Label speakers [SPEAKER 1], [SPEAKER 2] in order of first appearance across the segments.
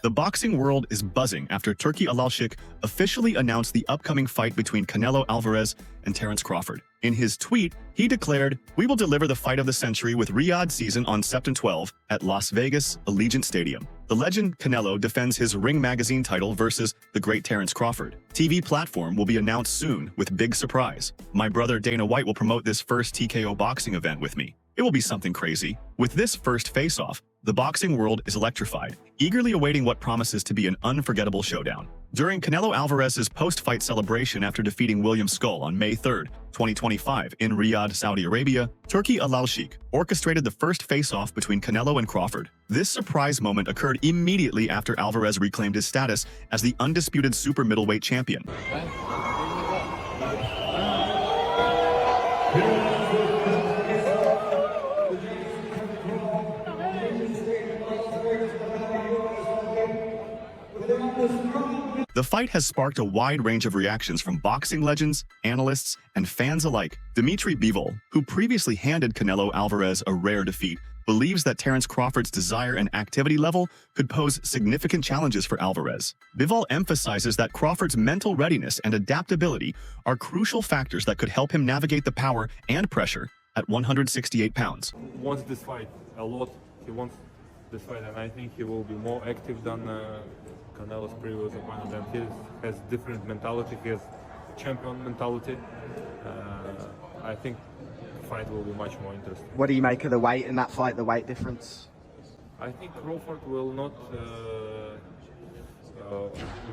[SPEAKER 1] The boxing world is buzzing after Turki Alalshik officially announced the upcoming fight between Canelo Alvarez and Terence Crawford. In his tweet, he declared, "We will deliver the fight of the century with Riyadh season on September 12 at Las Vegas Allegiant Stadium. The legend Canelo defends his Ring Magazine title versus the great Terence Crawford. TV platform will be announced soon with big surprise. My brother Dana White will promote this first TKO boxing event with me. It will be something crazy." With this first face-off, the boxing world is electrified, eagerly awaiting what promises to be an unforgettable showdown. During Canelo Alvarez's post-fight celebration after defeating William Skull on May 3, 2025 in Riyadh, Saudi Arabia, Turki Alalshik orchestrated the first face-off between Canelo and Crawford. This surprise moment occurred immediately after Alvarez reclaimed his status as the undisputed super middleweight champion. The fight has sparked a wide range of reactions from boxing legends, analysts, and fans alike. Dmitry Bivol, who previously handed Canelo Alvarez a rare defeat, believes that Terence Crawford's desire and activity level could pose significant challenges for Alvarez. Bivol emphasizes that Crawford's mental readiness and adaptability are crucial factors that could help him navigate the power and pressure at 168 pounds.
[SPEAKER 2] Wants this fight a lot. He wants this fight, and I think he will be more active than Canelo's previous opponent, and he has different mentality. He has champion mentality. I think the fight will be much more interesting.
[SPEAKER 3] What do you make of the weight in that fight, the weight difference?
[SPEAKER 2] I think Crawford will not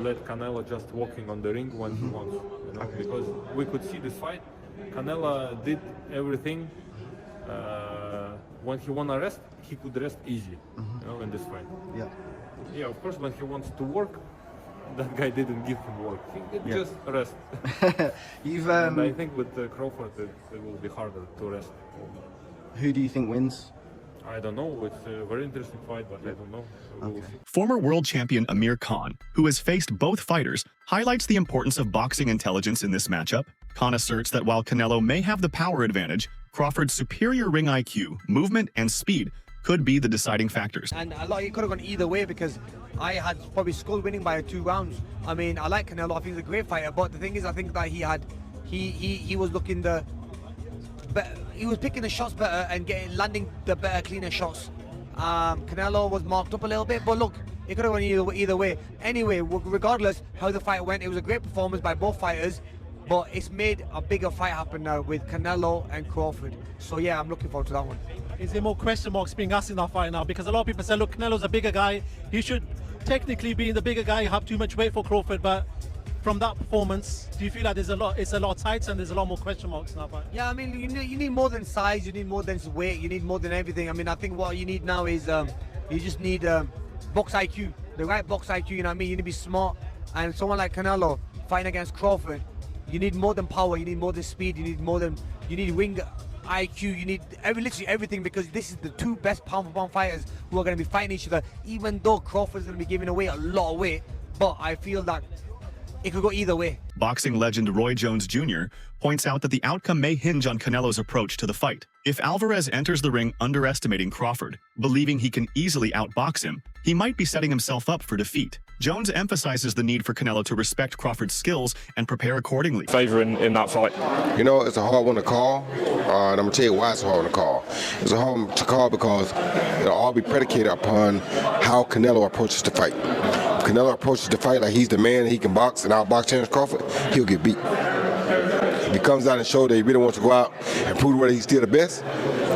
[SPEAKER 2] let Canelo just walking on the ring when he wants, you know, because we could see this fight. Canelo did everything. When he wanna rest, he could rest easy, you know, in this fight. Yeah, of course, when he wants to work, that guy didn't give him work. He did just rest. And I think with Crawford, it will be harder to rest.
[SPEAKER 3] Who do you think wins?
[SPEAKER 2] I don't know. It's a very interesting fight, but I don't know. We'll see.
[SPEAKER 1] Former world champion Amir Khan, who has faced both fighters, highlights the importance of boxing intelligence in this matchup. Khan asserts that while Canelo may have the power advantage, Crawford's superior ring IQ, movement, and speed could be the deciding factors.
[SPEAKER 4] And a lot, he could have gone either way because I had probably Skull winning by 2 rounds. I mean, I like Canelo. I think he's a great fighter, but the thing is, I think that he was looking he was picking the shots better and landing the better, cleaner shots. Canelo was marked up a little bit, but look, it could have gone either way. Anyway, regardless how the fight went, it was a great performance by both fighters. But it's made a bigger fight happen now with Canelo and Crawford. So yeah, I'm looking forward to that one.
[SPEAKER 5] Is there more question marks being asked in that fight now? Because a lot of people say, look, Canelo's a bigger guy. He should technically be the bigger guy, have too much weight for Crawford. But from that performance, do you feel like it's a lot tighter and there's a lot more question marks in that fight?
[SPEAKER 4] Yeah, I mean, you need more than size, you need more than weight, you need more than everything. I mean, I think what you need now is you just need box IQ, the right box IQ, you know what I mean? You need to be smart. And someone like Canelo fighting against Crawford, you need more than power, you need more than speed, you need ring IQ, you need literally everything, because this is the 2 best pound-for-pound fighters who are going to be fighting each other, even though Crawford's going to be giving away a lot of weight. But I feel that it could go either way.
[SPEAKER 1] Boxing legend Roy Jones Jr. points out that the outcome may hinge on Canelo's approach to the fight. If Alvarez enters the ring underestimating Crawford, believing he can easily outbox him, he might be setting himself up for defeat. Jones emphasizes the need for Canelo to respect Crawford's skills and prepare accordingly.
[SPEAKER 6] Favor in that fight?
[SPEAKER 7] You know, it's a hard one to call, and I'm going to tell you why it's a hard one to call. It's a hard one to call because it'll all be predicated upon how Canelo approaches the fight. If Canelo approaches the fight like he's the man, he can box and outbox Terence Crawford, he'll get beat. If he comes out and shows that he really wants to go out and prove whether he's still the best,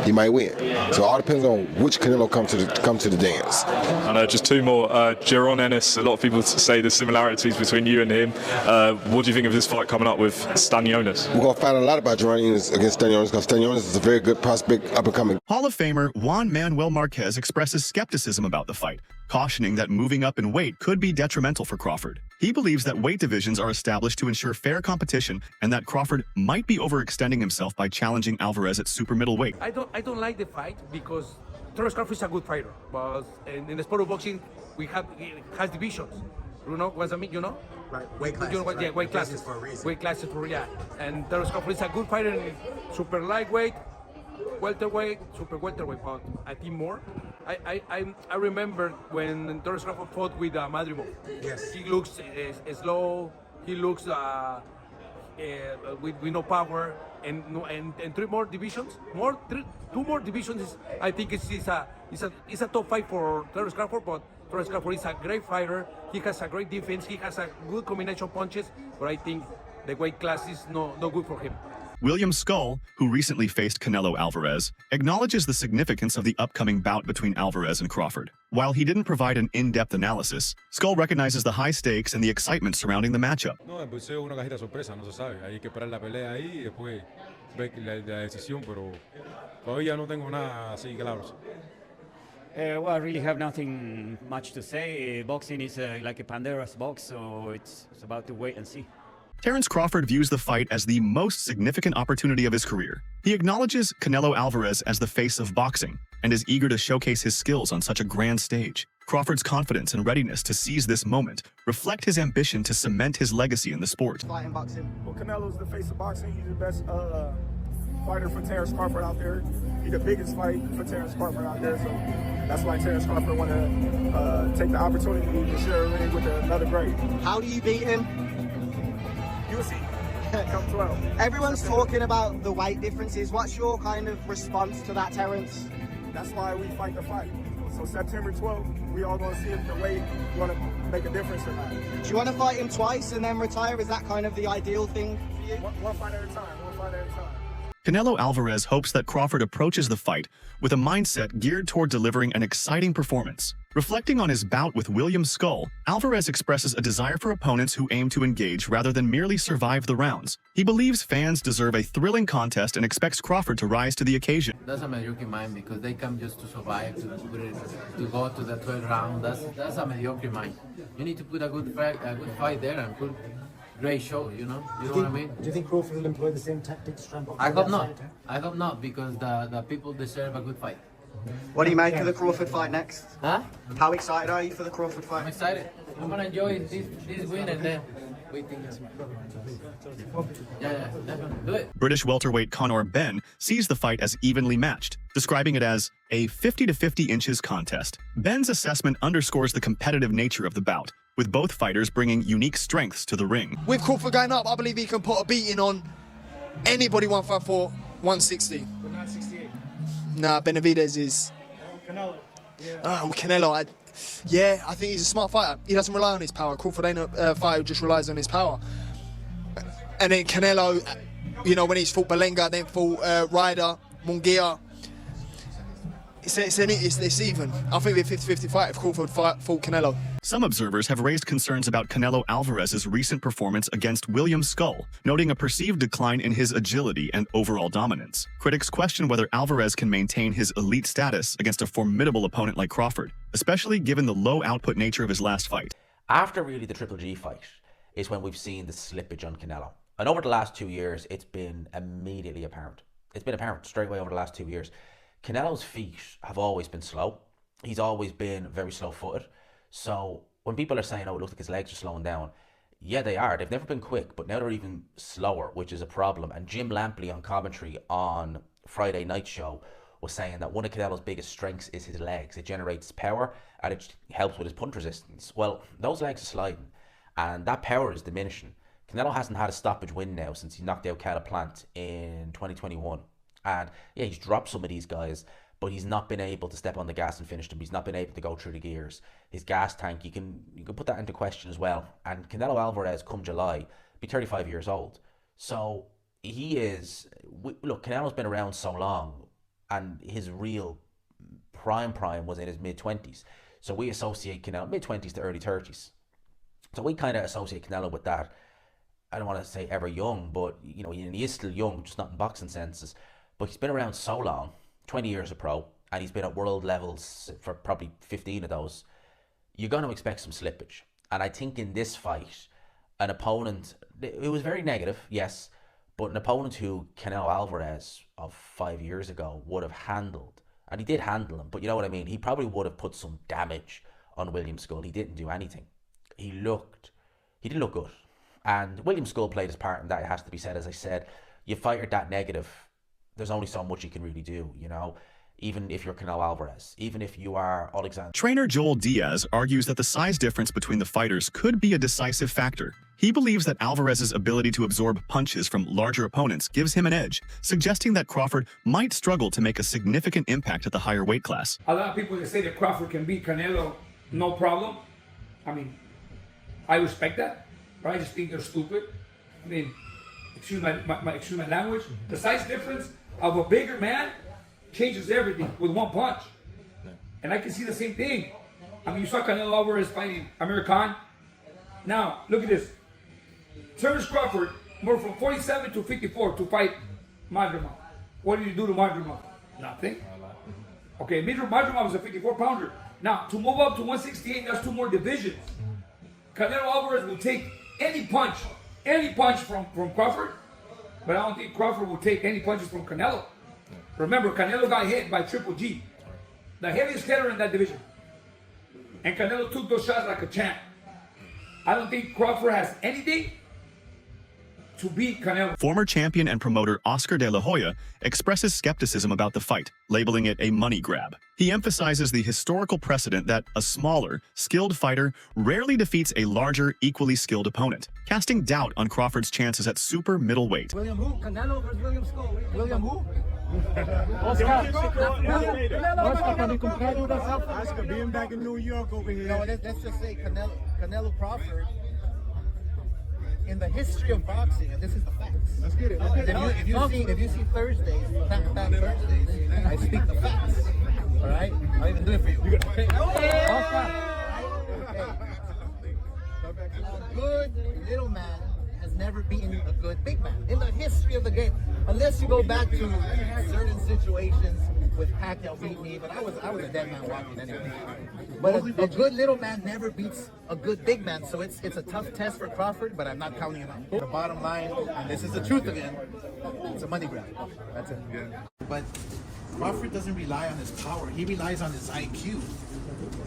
[SPEAKER 7] he might win. So it all depends on which Canelo comes to the dance.
[SPEAKER 6] And just 2 more. Jaron Ennis, a lot of people say the similarities between you and him. What do you think of this fight coming up with Stanionis?
[SPEAKER 7] We're going to find a lot about Jaron Ennis against Stanionis, because Stanionis is a very good prospect, up and coming.
[SPEAKER 1] Hall of Famer Juan Manuel Marquez expresses skepticism about the fight, cautioning that moving up in weight could be detrimental for Crawford. He believes that weight divisions are established to ensure fair competition and that Crawford might be overextending himself by challenging Alvarez at super middleweight.
[SPEAKER 8] I don't like the fight because Terence Crawford is a good fighter, but in the sport of boxing, it has divisions. You know what I mean? You know?
[SPEAKER 9] Right. Weight classes.
[SPEAKER 8] You know, yeah, weight classes
[SPEAKER 9] for a reason.
[SPEAKER 8] Weight classes for And Terence Crawford is a good fighter in super lightweight, welterweight, super welterweight, but I think more. I remember when Terence Crawford fought with Madrimov. Yes. He looks slow. He looks with no power, and three more divisions, two more divisions. I think it's a top fight for Terence Crawford, but Terence Crawford is a great fighter. He has a great defense. He has a good combination punches, but I think the weight class is no good for him.
[SPEAKER 1] William Skull, who recently faced Canelo Alvarez, acknowledges the significance of the upcoming bout between Alvarez and Crawford. While he didn't provide an in-depth analysis, Skull recognizes the high stakes and the excitement surrounding the matchup.
[SPEAKER 9] No, pues es una cajita sorpresa, no se sabe. Hay que esperar la pelea ahí y después ver la decisión, pero todavía no tengo nada así claro.
[SPEAKER 10] Well, I really have nothing much to say. Boxing is like a Pandora's box, so it's about to wait and see.
[SPEAKER 1] Terence Crawford views the fight as the most significant opportunity of his career. He acknowledges Canelo Alvarez as the face of boxing and is eager to showcase his skills on such a grand stage. Crawford's confidence and readiness to seize this moment reflect his ambition to cement his legacy in the sport.
[SPEAKER 3] Fighting boxing.
[SPEAKER 11] Well, Canelo's the face of boxing. He's the best fighter for Terence Crawford out there. He's the biggest fight for Terence Crawford out there. So that's why Terence Crawford want to take the opportunity to share a ring with another great.
[SPEAKER 3] How do you beat him?
[SPEAKER 11] You'll see. Come 12.
[SPEAKER 3] Everyone's talking about the weight differences. What's your kind of response to that, Terence?
[SPEAKER 11] That's why we fight the fight. So September 12th, we all going to see if the weight going to make a difference or not.
[SPEAKER 3] Do you want to fight him twice and then retire? Is that kind of the ideal thing for you?
[SPEAKER 11] One fight at a time. One fight at a time.
[SPEAKER 1] Canelo Alvarez hopes that Crawford approaches the fight with a mindset geared toward delivering an exciting performance. Reflecting on his bout with William Skull, Alvarez expresses a desire for opponents who aim to engage rather than merely survive the rounds. He believes fans deserve a thrilling contest and expects Crawford to rise to the occasion.
[SPEAKER 12] That's a mediocre mind because they come just to survive, to go to the 12th round. That's a mediocre mind. You need to put a good fight there and put great show, you know? You know what I mean?
[SPEAKER 13] Do you think Crawford will employ the same tactics?
[SPEAKER 12] I hope not. I hope not because the people deserve a good fight.
[SPEAKER 3] What do you make of the Crawford fight next?
[SPEAKER 12] Huh?
[SPEAKER 3] How excited are you for the Crawford fight?
[SPEAKER 12] I'm excited. I'm gonna enjoy this win and then waiting. Yeah, definitely. Do it.
[SPEAKER 1] British welterweight Conor Benn sees the fight as evenly matched, describing it as a 50 to 50 inches contest. Benn's assessment underscores the competitive nature of the bout, with both fighters bringing unique strengths to the ring.
[SPEAKER 14] With Crawford going up, I believe he can put a beating on anybody 154, 160.
[SPEAKER 11] But not 68.
[SPEAKER 14] Nah, Benavidez is...
[SPEAKER 11] Canelo. Yeah.
[SPEAKER 14] Canelo, I think he's a smart fighter. He doesn't rely on his power. Crawford ain't a fighter who just relies on his power. And then Canelo, you know, when he's fought Belenga, then fought Ryder, Munguia, it's even. I think it'd be a 50-50 fight if Crawford fought Canelo.
[SPEAKER 1] Some observers have raised concerns about Canelo Alvarez's recent performance against William Skull, noting a perceived decline in his agility and overall dominance. Critics question whether Alvarez can maintain his elite status against a formidable opponent like Crawford, especially given the low-output nature of his last fight.
[SPEAKER 15] After really the Triple G fight is when we've seen the slippage on Canelo. And over the last 2 years, it's been immediately apparent. It's been apparent straight away over the last 2 years. Canelo's feet have always been slow. He's always been very slow-footed. So when people are saying, oh, it looks like his legs are slowing down, yeah, they are. They've never been quick, but now they're even slower, which is a problem. And Jim Lampley on commentary on Friday Night Show was saying that one of Canelo's biggest strengths is his legs. It generates power and it helps with his punch resistance. Well, those legs are sliding and that power is diminishing. Canelo hasn't had a stoppage win now since he knocked out Plant in 2021. And yeah, he's dropped some of these guys, but he's not been able to step on the gas and finish them. He's not been able to go through the gears. His gas tank, you can put that into question as well. And Canelo Alvarez, come July, be 35 years old. So he is, look, Canelo's been around so long, and his real prime was in his mid-20s. So we associate Canelo, mid-20s to early 30s. So we kind of associate Canelo with that. I don't want to say ever young, but you know, he is still young, just not in boxing senses. But he's been around so long, 20 years a pro, and he's been at world levels for probably 15 of those. You're going to expect some slippage. And I think in this fight, an opponent, it was very negative, yes, but an opponent who Canelo Alvarez of 5 years ago would have handled, and he did handle him, but you know what I mean, he probably would have put some damage on William Skull. He didn't do anything. He didn't look good. And William Skull played his part in that, it has to be said. As I said, you fight that negative, there's only so much you can really do, you know. even if you're Canelo Alvarez, even if you are Alexander.
[SPEAKER 1] Trainer Joel Diaz argues that the size difference between the fighters could be a decisive factor. He believes that Alvarez's ability to absorb punches from larger opponents gives him an edge, suggesting that Crawford might struggle to make a significant impact at the higher weight class.
[SPEAKER 16] A lot of people that say that Crawford can beat Canelo, no problem. I mean, I respect that, but I just think they're stupid. I mean, excuse my language. The size difference of a bigger man changes everything with one punch. And I can see the same thing. I mean, you saw Canelo Alvarez fighting Amir Khan. Now, look at this. Terence Crawford moved from 47 to 54 to fight Madrimov. What did you do to Madrimov? Nothing. Okay, Madrimov was a 54-pounder. Now, to move up to 168, that's 2 more divisions. Canelo Alvarez will take any punch from Crawford, but I don't think Crawford will take any punches from Canelo. Remember, Canelo got hit by Triple G, the heaviest hitter in that division. And Canelo took those shots like a champ. I don't think Crawford has anything to beat Canelo.
[SPEAKER 1] Former champion and promoter Oscar De La Hoya expresses skepticism about the fight, labeling it a money grab. He emphasizes the historical precedent that a smaller, skilled fighter rarely defeats a larger, equally skilled opponent, casting doubt on Crawford's chances at super middleweight.
[SPEAKER 3] William who? Canelo versus William Skull. William who?
[SPEAKER 11] Oscar, can you compare with us? Oscar being back in New York over here.
[SPEAKER 17] No, let's just say Canelo Crawford, in the history of boxing, and this is the facts.
[SPEAKER 11] Let's get it.
[SPEAKER 17] If you see Thursdays, back Thursdays, I speak the facts. All right? I'll even do it for you. Okay. A good little man has never beaten a good big man in the history of the game, unless you go back to certain situations with Pacquiao beat me, but I was a dead man walking anyway. But a good little man never beats a good big man, so it's a tough test for Crawford, but I'm not counting him out. The bottom line, and this is the truth again, it's a money grab. That's it. Yeah.
[SPEAKER 18] But Crawford doesn't rely on his power; he relies on his IQ.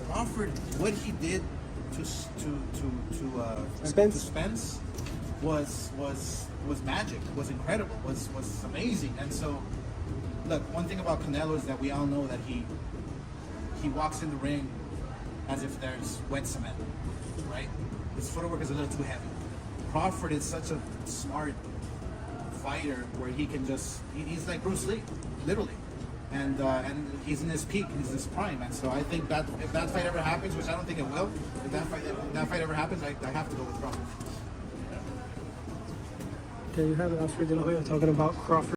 [SPEAKER 18] Crawford, what he did to Spence was magic, was incredible, was amazing. And so, look, one thing about Canelo is that we all know that he walks in the ring as if there's wet cement, right? His footwork is a little too heavy. Crawford is such a smart fighter where he can he's like Bruce Lee, literally. And he's in his peak, he's in his prime. And so I think that if that fight ever happens, which I don't think it will, if that fight ever happens, I have to go with Crawford.
[SPEAKER 13] There you have it, Oscar De La Hoya talking about Crawford.